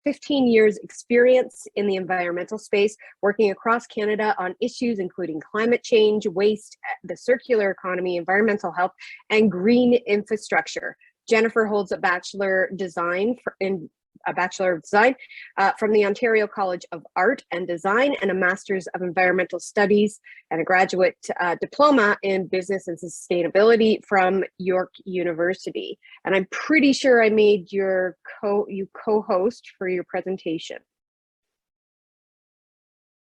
15 years experience in the environmental space, working across Canada on issues including climate change, waste, the circular economy, environmental health, and green infrastructure. Jennifer holds a Bachelor of Design from the Ontario College of Art and Design, and a Master's of Environmental Studies and a Graduate Diploma in Business and Sustainability from York University. And I'm pretty sure I made you co-host for your presentation.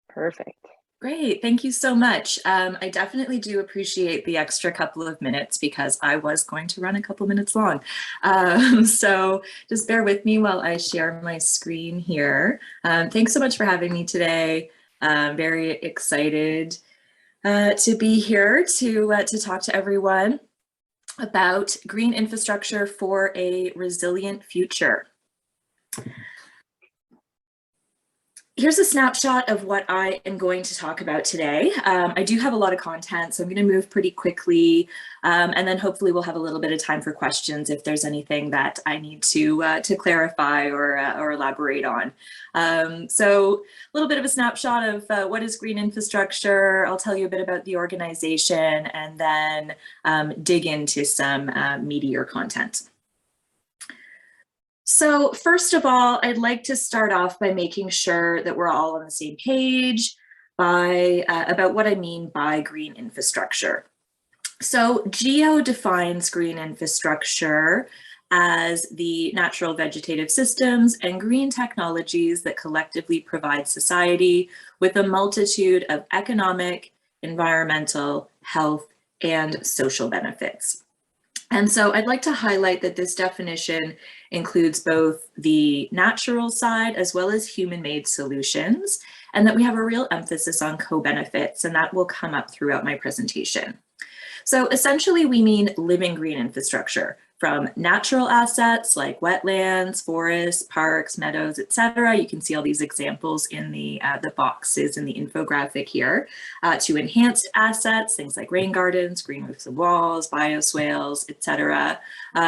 Perfect. Great, thank you so much. I definitely do appreciate the extra couple of minutes because I was going to run a couple minutes long. So just bear with me while I share my screen here. Thanks so much for having me today. I'm very excited to be here to talk to everyone about green infrastructure for a resilient future. Here's a snapshot of what I am going to talk about today. I do have a lot of content, so I'm going to move pretty quickly, and then hopefully we'll have a little bit of time for questions if there's anything that I need to clarify or elaborate on. So a little bit of a snapshot of what is green infrastructure. I'll tell you a bit about the organization, and then dig into some meatier content. So first of all, I'd like to start off by making sure that we're all on the same page about what I mean by green infrastructure. So GEO defines green infrastructure as the natural vegetative systems and green technologies that collectively provide society with a multitude of economic, environmental, health, and social benefits. And so I'd like to highlight that this definition includes both the natural side as well as human-made solutions, and that we have a real emphasis on co-benefits, and that will come up throughout my presentation. So essentially, we mean living green infrastructure, from natural assets like wetlands, forests, parks, meadows, etc. You can see all these examples in the boxes in the infographic here, to enhanced assets, things like rain gardens, green roofs and walls, bioswales, etc.,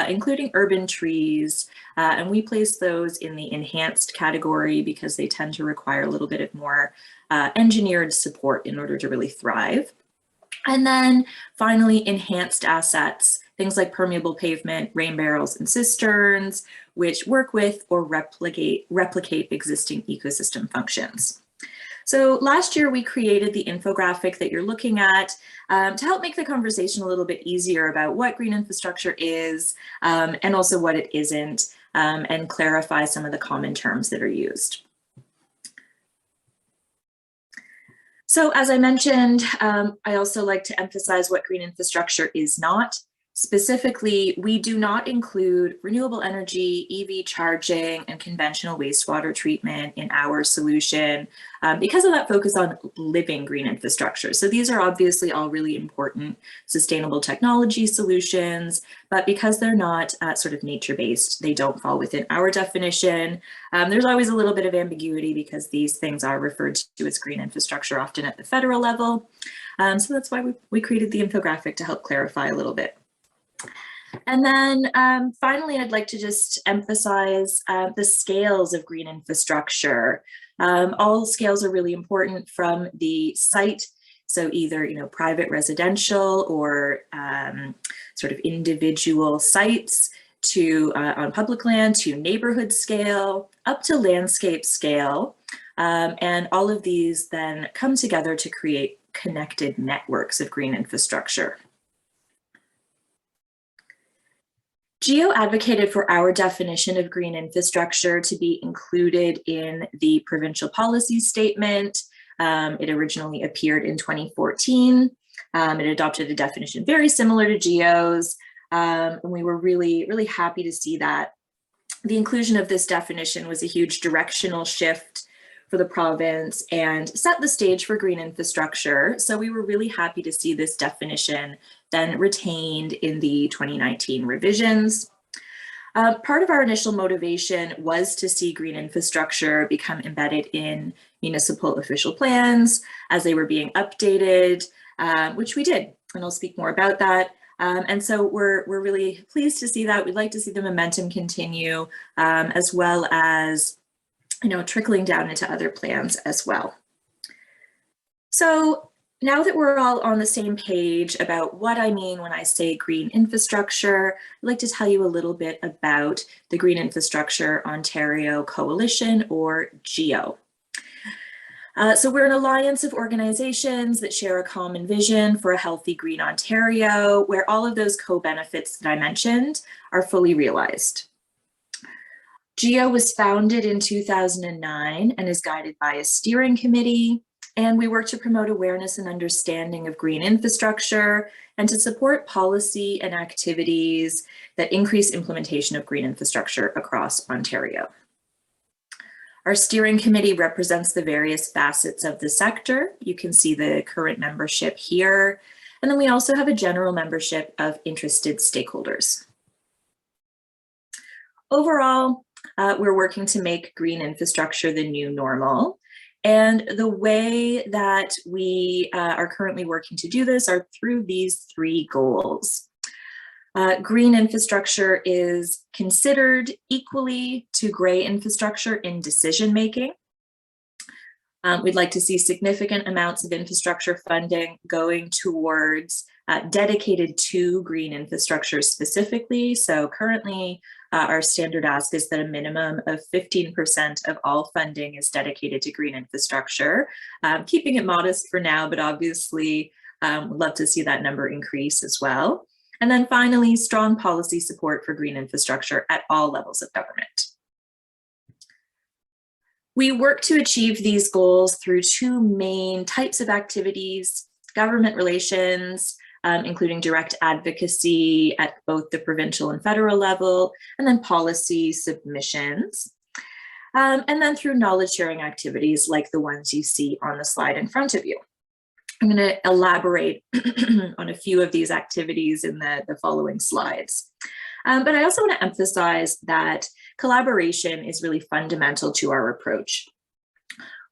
including urban trees. And we place those in the enhanced category because they tend to require a little bit of more engineered support in order to really thrive. And then finally, enhanced assets, things like permeable pavement, rain barrels, and cisterns, which work with or replicate existing ecosystem functions. So last year, we created the infographic that you're looking at to help make the conversation a little bit easier about what green infrastructure is, and also what it isn't, and clarify some of the common terms that are used. So as I mentioned, I also like to emphasize what green infrastructure is not. Specifically, we do not include renewable energy, EV charging, and conventional wastewater treatment in our solution because of that focus on living green infrastructure. So these are obviously all really important sustainable technology solutions, but because they're not sort of nature-based, they don't fall within our definition. There's always a little bit of ambiguity because these things are referred to as green infrastructure often at the federal level. So that's why we created the infographic to help clarify a little bit. And then finally, I'd like to just emphasize the scales of green infrastructure. All scales are really important, from the site, so either private residential or sort of individual sites, to on public land, to neighborhood scale, up to landscape scale. And all of these then come together to create connected networks of green infrastructure. GEO advocated for our definition of green infrastructure to be included in the provincial policy statement. It originally appeared in 2014. It adopted a definition very similar to GEO's, and we were really, really happy to see that. The inclusion of this definition was a huge directional shift for the province and set the stage for green infrastructure. So we were really happy to see this definition then retained in the 2019 revisions. Part of our initial motivation was to see green infrastructure become embedded in municipal official plans as they were being updated, which we did, and I'll speak more about that. And so we're really pleased to see that. We'd like to see the momentum continue, as well as trickling down into other plans as well. So now that we're all on the same page about what I mean when I say green infrastructure, I'd like to tell you a little bit about the Green Infrastructure Ontario Coalition, or GEO. So we're an alliance of organizations that share a common vision for a healthy green Ontario, where all of those co-benefits that I mentioned are fully realized. GEO was founded in 2009 and is guided by a steering committee, and we work to promote awareness and understanding of green infrastructure and to support policy and activities that increase implementation of green infrastructure across Ontario. Our steering committee represents the various facets of the sector. You can see the current membership here. And then we also have a general membership of interested stakeholders. Overall, we're working to make green infrastructure the new normal. And the way that we are currently working to do this are through these three goals. Green infrastructure is considered equally to gray infrastructure in decision making. We'd like to see significant amounts of infrastructure funding going towards dedicated to green infrastructure specifically. So currently, our standard ask is that a minimum of 15% of all funding is dedicated to green infrastructure, keeping it modest for now, but obviously we'd love to see that number increase as well. And then finally, strong policy support for green infrastructure at all levels of government. We work to achieve these goals through two main types of activities: government relations, including direct advocacy at both the provincial and federal level, and then policy submissions. And then through knowledge sharing activities like the ones you see on the slide in front of you. I'm going to elaborate on a few of these activities in the following slides. But I also want to emphasize that collaboration is really fundamental to our approach.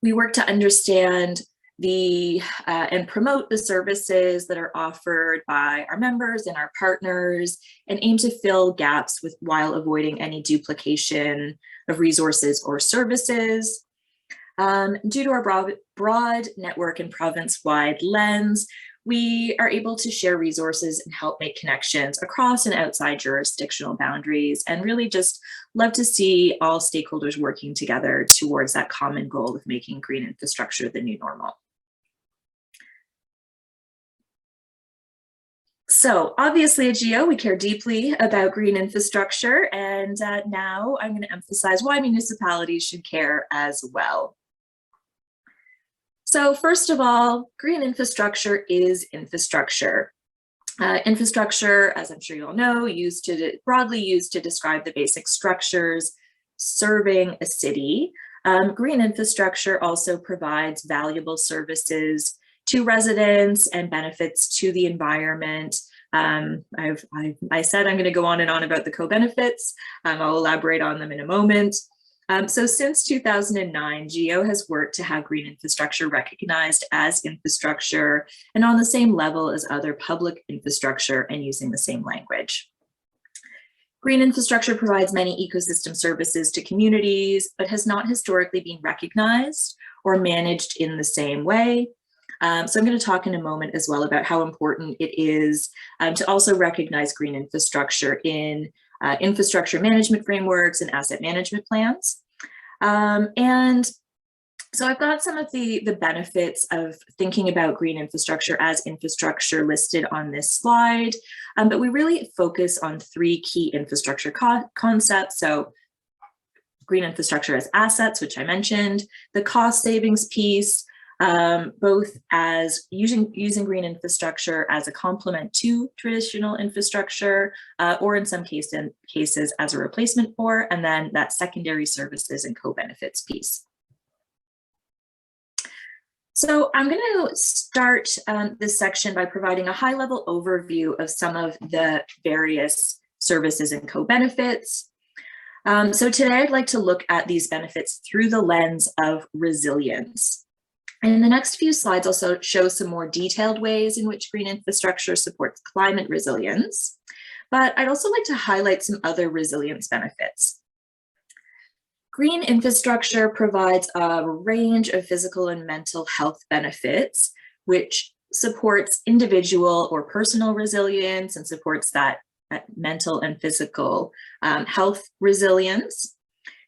We work to understand and promote the services that are offered by our members and our partners, and aim to fill gaps while avoiding any duplication of resources or services. Due to our broad network and province-wide lens, we are able to share resources and help make connections across and outside jurisdictional boundaries, and really just love to see all stakeholders working together towards that common goal of making green infrastructure the new normal. So obviously at GEO, we care deeply about green infrastructure, and now I'm going to emphasize why municipalities should care as well. So first of all, green infrastructure is infrastructure. Infrastructure, as I'm sure you all know, broadly used to describe the basic structures serving a city. Green infrastructure also provides valuable services to residents and benefits to the environment. I said I'm going to go on and on about the co-benefits. I'll elaborate on them in a moment. So since 2009, GEO has worked to have green infrastructure recognized as infrastructure and on the same level as other public infrastructure and using the same language. Green infrastructure provides many ecosystem services to communities, but has not historically been recognized or managed in the same way. So I'm going to talk in a moment as well about how important it is to also recognize green infrastructure in infrastructure management frameworks and asset management plans. And so I've got some of the benefits of thinking about green infrastructure as infrastructure listed on this slide, but we really focus on three key infrastructure concepts. So green infrastructure as assets, which I mentioned, the cost savings piece, both as using green infrastructure as a complement to traditional infrastructure, or in some cases as a replacement for, and then that secondary services and co-benefits piece. So I'm going to start this section by providing a high-level overview of some of the various services and co-benefits. So today I'd like to look at these benefits through the lens of resilience. In the next few slides, I'll show some more detailed ways in which green infrastructure supports climate resilience, but I'd also like to highlight some other resilience benefits. Green infrastructure provides a range of physical and mental health benefits, which supports individual or personal resilience and supports that mental and physical health resilience.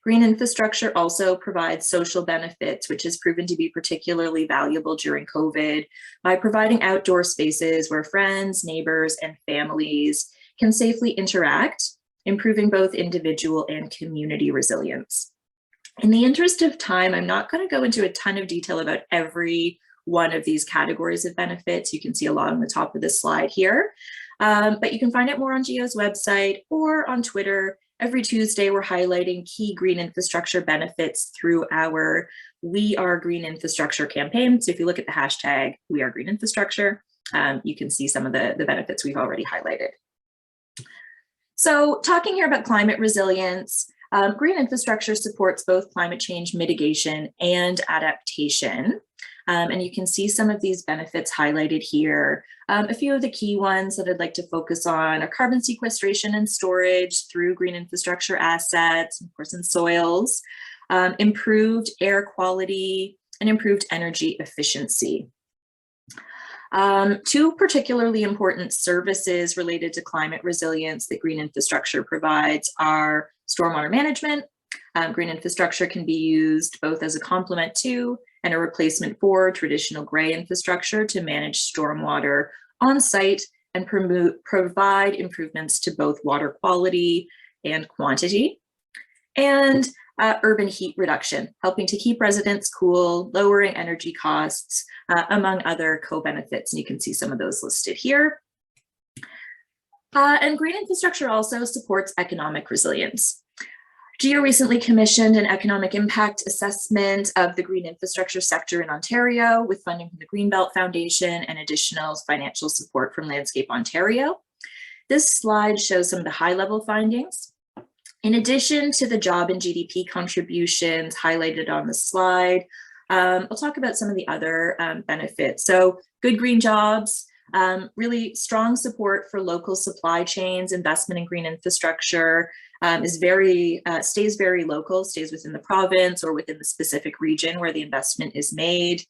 Green infrastructure also provides social benefits, which has proven to be particularly valuable during COVID by providing outdoor spaces where friends, neighbors, and families can safely interact, improving both individual and community resilience. In the interest of time, I'm not going to go into a ton of detail about every one of these categories of benefits. You can see a lot on the top of this slide here, but you can find out more on GEO's website or on Twitter. Every Tuesday, we're highlighting key green infrastructure benefits through our We Are Green Infrastructure campaign. So if you look at the hashtag We Are Green Infrastructure, you can see some of the benefits we've already highlighted. So talking here about climate resilience, green infrastructure supports both climate change mitigation and adaptation. And you can see some of these benefits highlighted here. A few of the key ones that I'd like to focus on are carbon sequestration and storage through green infrastructure assets, of course, in soils, improved air quality, and improved energy efficiency. Two particularly important services related to climate resilience that green infrastructure provides are stormwater management. Green infrastructure can be used both as a complement to and a replacement for traditional gray infrastructure to manage stormwater on site and provide improvements to both water quality and quantity. And urban heat reduction, helping to keep residents cool, lowering energy costs, among other co-benefits. And you can see some of those listed here. And green infrastructure also supports economic resilience. GEO recently commissioned an economic impact assessment of the green infrastructure sector in Ontario with funding from the Greenbelt Foundation and additional financial support from Landscape Ontario. This slide shows some of the high-level findings. In addition to the job and GDP contributions highlighted on the slide, I'll talk about some of the other benefits. So good green jobs, really strong support for local supply chains, investment in green infrastructure stays very local, stays within the province or within the specific region where the investment is made.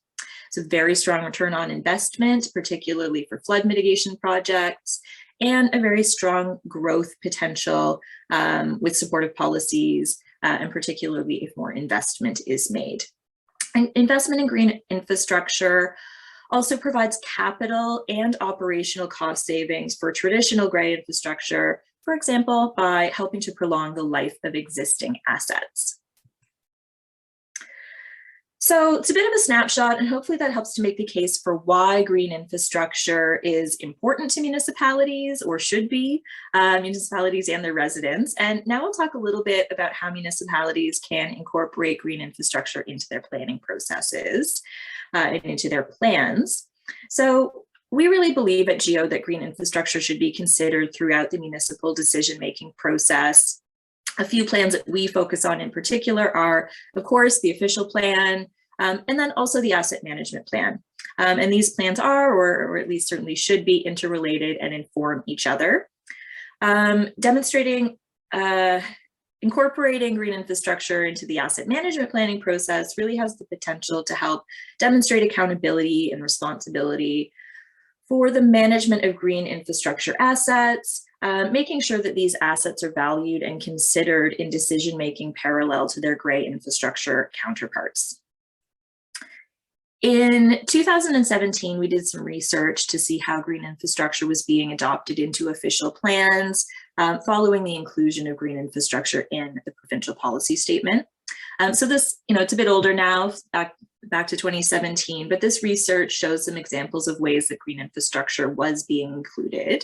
So very strong return on investment, particularly for flood mitigation projects, and a very strong growth potential with supportive policies, and particularly if more investment is made. And investment in green infrastructure also provides capital and operational cost savings for traditional gray infrastructure, for example, by helping to prolong the life of existing assets. So it's a bit of a snapshot, and hopefully that helps to make the case for why green infrastructure is important to municipalities, or should be, municipalities and their residents. And now we'll talk a little bit about how municipalities can incorporate green infrastructure into their planning processes and into their plans. So we really believe at GEO that green infrastructure should be considered throughout the municipal decision-making process. A few plans that we focus on in particular are, of course, the official plan, and then also the asset management plan. And these plans are, or at least certainly should be, interrelated and inform each other. Incorporating green infrastructure into the asset management planning process really has the potential to help demonstrate accountability and responsibility for the management of green infrastructure assets, making sure that these assets are valued and considered in decision-making parallel to their gray infrastructure counterparts. In 2017, we did some research to see how green infrastructure was being adopted into official plans following the inclusion of green infrastructure in the provincial policy statement. So this, it's a bit older now, back to 2017, but this research shows some examples of ways that green infrastructure was being included.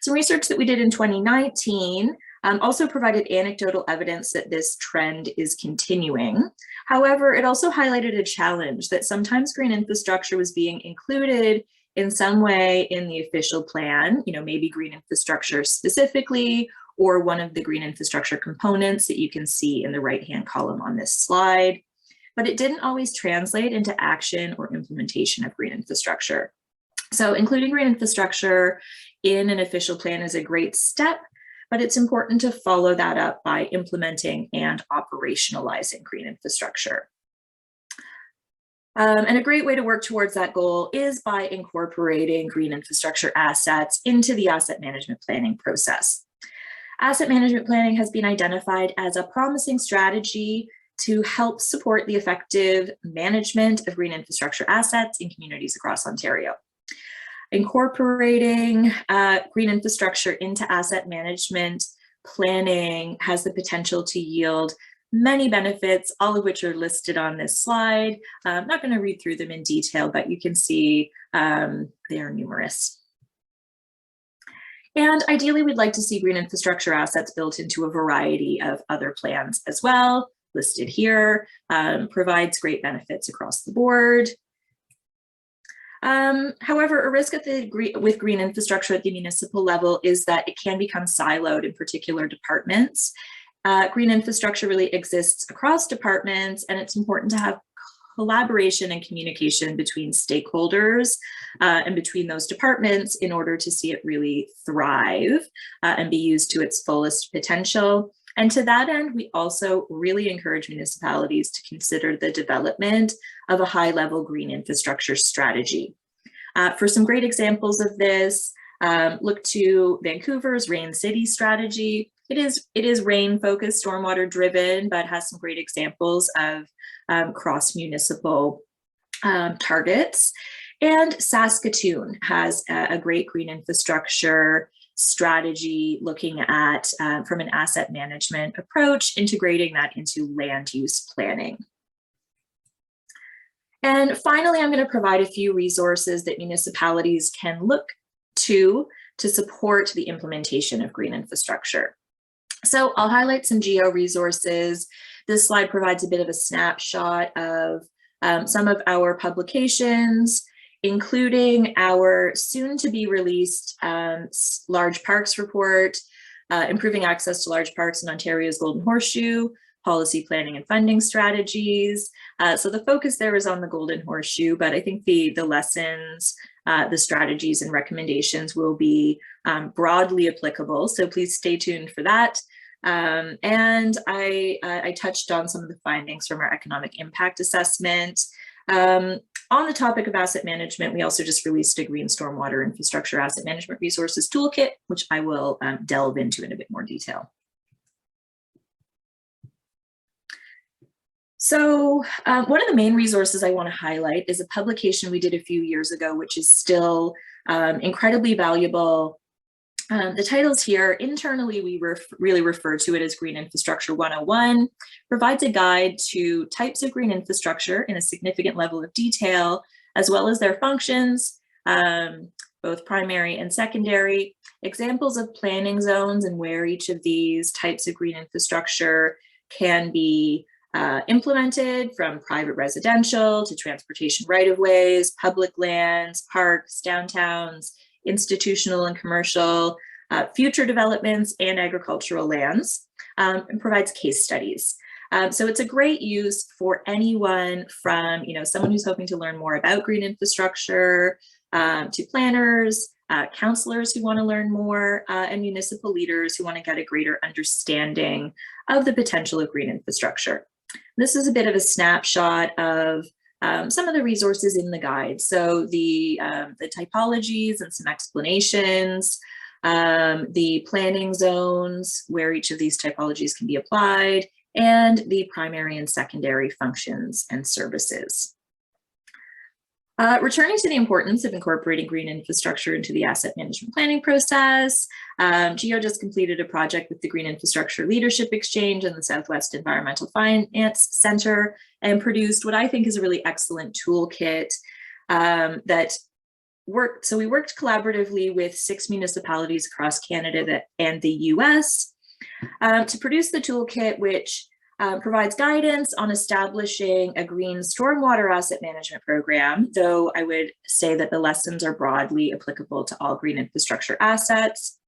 Some research that we did in 2019 also provided anecdotal evidence that this trend is continuing. However, it also highlighted a challenge that sometimes green infrastructure was being included in some way in the official plan, maybe green infrastructure specifically, or one of the green infrastructure components that you can see in the right-hand column on this slide, but it didn't always translate into action or implementation of green infrastructure. So including green infrastructure in an official plan is a great step, but it's important to follow that up by implementing and operationalizing green infrastructure. And a great way to work towards that goal is by incorporating green infrastructure assets into the asset management planning process. Asset management planning has been identified as a promising strategy to help support the effective management of green infrastructure assets in communities across Ontario. Incorporating green infrastructure into asset management planning has the potential to yield many benefits, all of which are listed on this slide. I'm not going to read through them in detail, but you can see they are numerous. And ideally, we'd like to see green infrastructure assets built into a variety of other plans as well, listed here, provides great benefits across the board. However, a risk with green infrastructure at the municipal level is that it can become siloed in particular departments. Green infrastructure really exists across departments, and it's important to have collaboration and communication between stakeholders and between those departments in order to see it really thrive and be used to its fullest potential. And to that end, we also really encourage municipalities to consider the development of a high-level green infrastructure strategy. For some great examples of this, look to Vancouver's Rain City strategy. It is rain-focused, stormwater-driven, but has some great examples of cross-municipal targets. And Saskatoon has a great green infrastructure strategy looking at, from an asset management approach, integrating that into land use planning. And finally, I'm going to provide a few resources that municipalities can look to support the implementation of green infrastructure. So I'll highlight some geo resources. This slide provides a bit of a snapshot of some of our publications, including our soon to be released large parks report, improving access to large parks in Ontario's Golden Horseshoe, policy planning and funding strategies. So the focus there is on the Golden Horseshoe, but I think the lessons, the strategies and recommendations will be broadly applicable. So please stay tuned for that. And I touched on some of the findings from our economic impact assessment. On the topic of asset management, we also just released a green stormwater infrastructure asset management resources toolkit, which I will delve into in a bit more detail. So one of the main resources I want to highlight is a publication we did a few years ago, which is still incredibly valuable. The title's here. Internally, we really refer to it as Green Infrastructure 101, provides a guide to types of green infrastructure in a significant level of detail, as well as their functions, both primary and secondary, examples of planning zones and where each of these types of green infrastructure can be implemented, from private residential to transportation right-of-ways, public lands, parks, downtowns, institutional and commercial, future developments, and agricultural lands, and provides case studies. So it's a great use for anyone from, someone who's hoping to learn more about green infrastructure, to planners, counselors who want to learn more, and municipal leaders who want to get a greater understanding of the potential of green infrastructure. This is a bit of a snapshot of some of the resources in the guide. So the typologies and some explanations, the planning zones where each of these typologies can be applied, and the primary and secondary functions and services. Returning to the importance of incorporating green infrastructure into the asset management planning process, GEO just completed a project with the Green Infrastructure Leadership Exchange and the Southwest Environmental Finance Center, and produced what I think is a really excellent toolkit that worked. So we worked collaboratively with 6 municipalities across Canada and the US to produce the toolkit, which provides guidance on establishing a green stormwater asset management program, though I would say that the lessons are broadly applicable to all green infrastructure assets.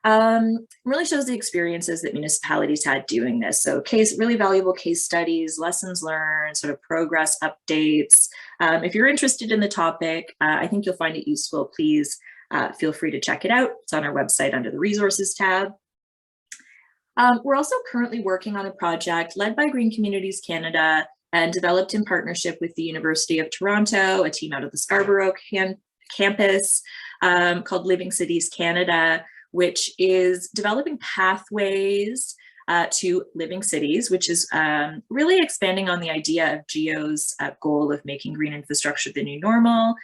Really shows the experiences that municipalities had doing this. So really valuable case studies, lessons learned, sort of progress updates. If you're interested in the topic, I think you'll find it useful. Please feel free to check it out. It's on our website under the resources tab. We're also currently working on a project led by Green Communities Canada and developed in partnership with the University of Toronto, a team out of the Scarborough campus called Living Cities Canada, which is developing pathways to living cities, which is really expanding on the idea of GEO's goal of making green infrastructure the new normal.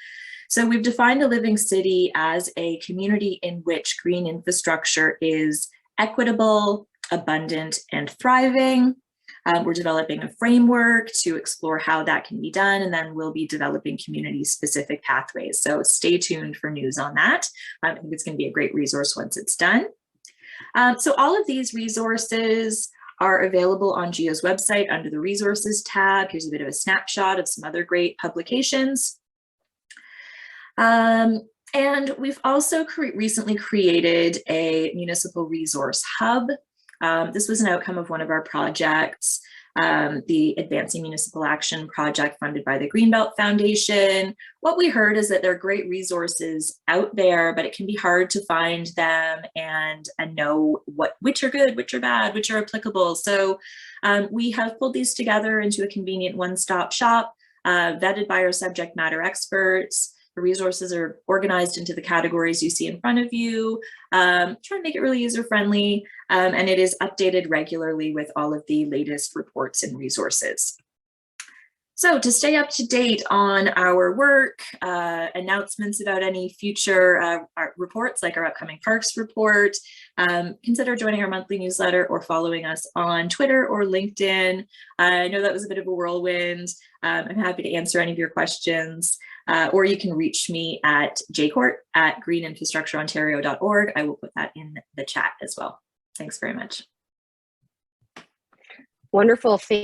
So we've defined a living city as a community in which green infrastructure is equitable, abundant, and thriving. We're developing a framework to explore how that can be done, and then we'll be developing community-specific pathways. So stay tuned for news on that. I think it's going to be a great resource once it's done. So all of these resources are available on GEO's website under the Resources tab. Here's a bit of a snapshot of some other great publications. And we've also recently created a municipal resource hub. This was an outcome of one of our projects, the Advancing Municipal Action project funded by the Greenbelt Foundation. What we heard is that there are great resources out there, but it can be hard to find them and know which are good, which are bad, which are applicable. So we have pulled these together into a convenient one-stop shop, vetted by our subject matter experts. The resources are organized into the categories you see in front of you. Try to make it really user-friendly, and it is updated regularly with all of the latest reports and resources. So to stay up to date on our work, announcements about any future reports like our upcoming parks report, consider joining our monthly newsletter or following us on Twitter or LinkedIn. I know that was a bit of a whirlwind. I'm happy to answer any of your questions. Or you can reach me at jcourt@greeninfrastructureontario.org. I will put that in the chat as well. Thanks very much. Wonderful. Thank